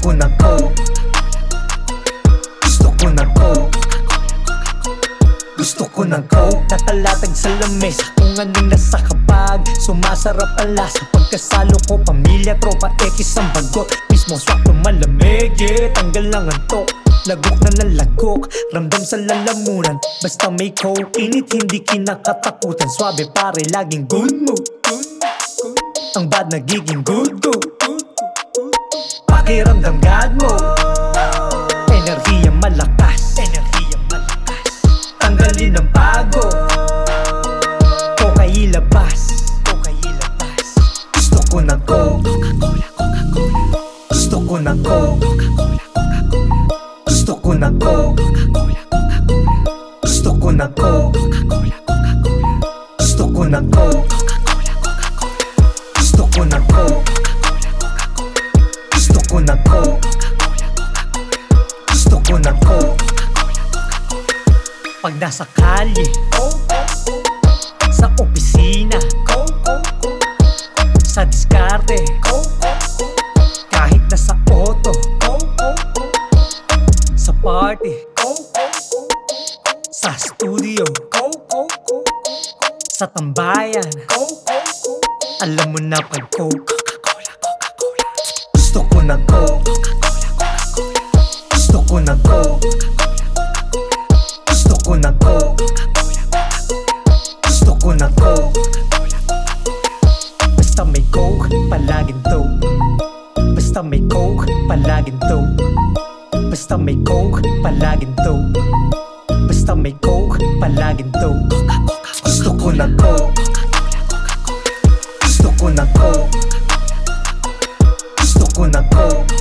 ko ng Coke. Gusto ko ng Coke. Gusto ko ng Coke. Nakalatag sa lamesa kung anong nasa kabag. Sumasarap ang lasa pagkasalo ko. Pamilya, tropa, X ang bagot. Mismo swak malamig, yeah. Tanggal lang ang tok. Lagok na ng lagok, ramdam sa lalamunan. Basta may Coke, init hindi kinakatakutan. Swabe pare, laging good mood. Ang bad nagiging good. Pakiramdam God mo. Enerhiya malakas. Tanggalin ang pagod. Coke ay ilabas. Gusto ko ng Coke. Gusto ko ng Coke. Gusto ko ng Coke. Gusto ko ng Coke. Gusto ko ng Coke. Gusto ko ng Coke. Gusto ko ng Coke. Gusto ko ng Coke. Pag nasa kalye, sa opisina, sa diskarte, kahit nasa auto, sa party, sa studio, sa tambayan, alam mo na pag Coke. Gusto ko ng Coke. Gusto ko ng Coke. Gusto ko ng Coke. Gusto ko ng Coke. Basta may Coke, palaging dope. Basta may Coke, palaging dope. Basta may Coke, palaging dope. Basta may Coke, palaging dope. Gusto ko ng Coke. Gusto ko ng Coke. Gusto ko ng Coke.